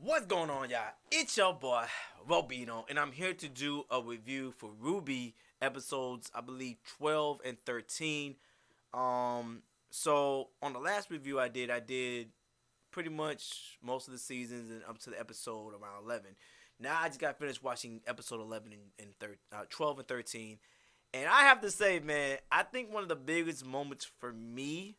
What's going on, y'all? It's your boy, Robino, and I'm here to do a review for Rwby episodes, I believe, 12 and 13. So on the last review I did pretty much most of the seasons and up to the episode around 11. Now I just got finished watching episode 11 and 12 and 13. And I have to say, man, I think one of the biggest moments for me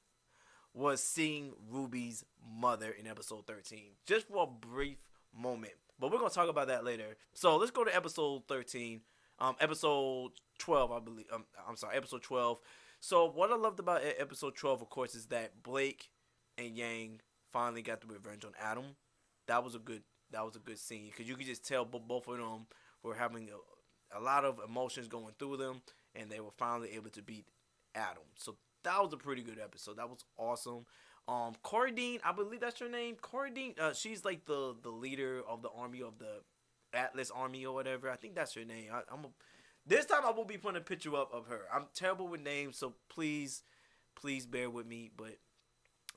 was seeing Rwby's mother in episode 13. Just for a brief moment. But we're going to talk about that later. So let's go to episode 13. Episode 12, I believe. Episode 12. So what I loved about episode 12, of course, is that Blake and Yang finally got the revenge on Adam. That was a good scene. Because you could just tell both of them were having a lot of emotions going through them. And they were finally able to beat Adam. So that was a pretty good episode. That was awesome. Cordine, I believe that's her name. Cordine, she's like the leader of the army of the Atlas army or whatever. I think that's her name. This time I will be putting a picture up of her. I'm terrible with names, so please bear with me. But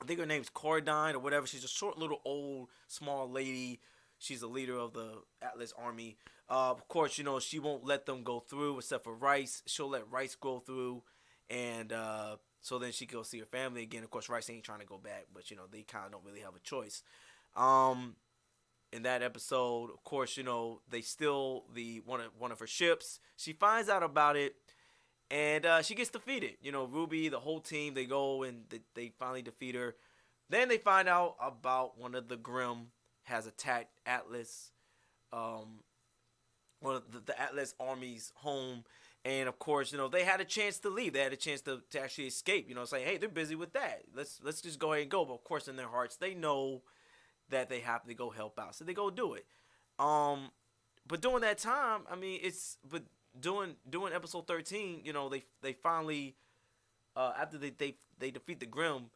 I think her name's Cordine or whatever. She's a short, little, old, small lady. She's the leader of the Atlas army. Of course, you know, she won't let them go through except for Rice. She'll let Rice go through. And so then she can go see her family again. Of course, Rice ain't trying to go back, but, you know, they kind of don't really have a choice. In that episode, of course, you know, they steal one of her ships. She finds out about it, and she gets defeated. You know, Rwby, the whole team, they go and they finally defeat her. Then they find out about one of the Grimm has attacked Atlas, one of the Atlas army's home. And, of course, you know, they had a chance to leave. They had a chance to actually escape, you know, saying, hey, they're busy with that. Let's just go ahead and go. But, of course, in their hearts, they know that they have to go help out. So they go do it. But during that time, I mean, doing episode 13, you know, they finally, after they defeat the Grimm,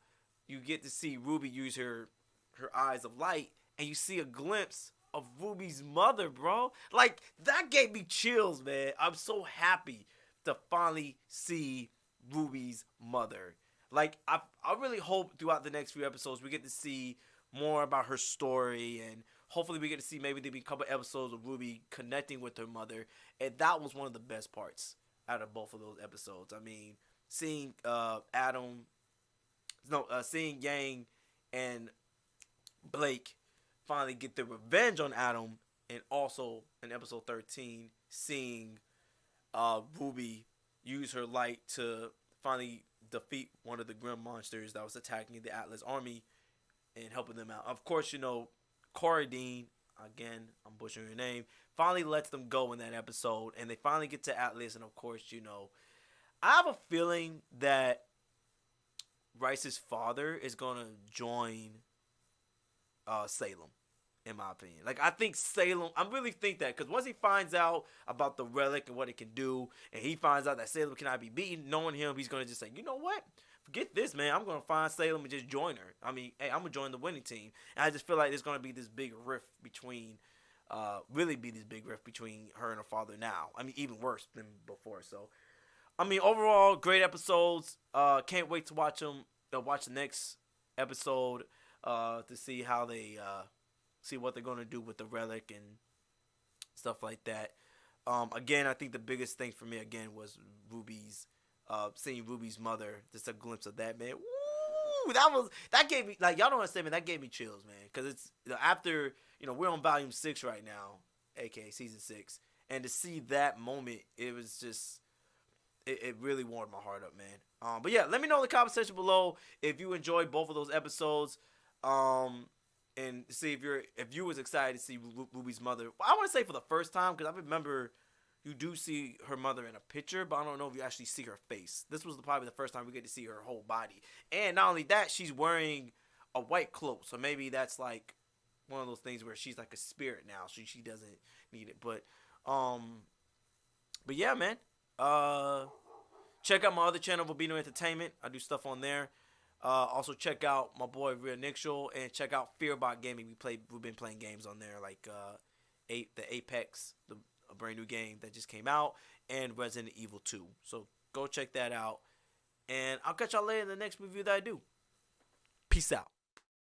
you get to see Rwby use her eyes of light. And you see a glimpse of Rwby's mother, bro. Like, that gave me chills, man. I'm so happy to finally see Rwby's mother. Like, I really hope throughout the next few episodes we get to see more about her story, and hopefully we get to see maybe there'll be a couple episodes of Rwby connecting with her mother. And that was one of the best parts out of both of those episodes. I mean, seeing seeing Yang and Blake finally get their revenge on Adam, and also in episode 13, seeing Rwby use her light to finally defeat one of the Grimm monsters that was attacking the Atlas army and helping them out. Of course, you know, Cordine, again, I'm butchering her name, finally lets them go in that episode, and they finally get to Atlas, and of course, you know, I have a feeling that Rice's father is going to join Salem, in my opinion. Like, I think Salem, I really think that, because once he finds out about the relic and what it can do, and he finds out that Salem cannot be beaten, knowing him, he's going to just say, you know what? Forget this, man. I'm going to find Salem and just join her. I mean, hey, I'm going to join the winning team. And I just feel like there's going to be this big rift between, her and her father now. I mean, even worse than before. So, I mean, overall, great episodes. Can't wait to watch them. Watch the next episode to see how they see what they're going to do with the relic and stuff like that. Again, I think the biggest thing for me again was seeing Rwby's mother. Just a glimpse of that, man. Woo! That gave me, like, y'all don't understand, man. That gave me chills, man. Because it's, you know, after, you know, we're on volume 6 right now, aka season 6, and to see that moment, it was just, it really warmed my heart up, man. But yeah, let me know in the comment section below if you enjoyed both of those episodes. And see if you was excited to see Rwby's mother. I want to say for the first time, because I remember you do see her mother in a picture, but I don't know if you actually see her face. This was probably the first time we get to see her whole body. And not only that, she's wearing a white cloak, so maybe that's like one of those things where she's like a spirit now, so she doesn't need it. But yeah, man. Check out my other channel, Robino Entertainment. I do stuff on there. Also check out my boy Rionyxiel, and check out Fearbot Gaming. We've been playing games on there, like the Apex, a brand new game that just came out, and Resident Evil 2. So go check that out, and I'll catch y'all later in the next review that I do. Peace out.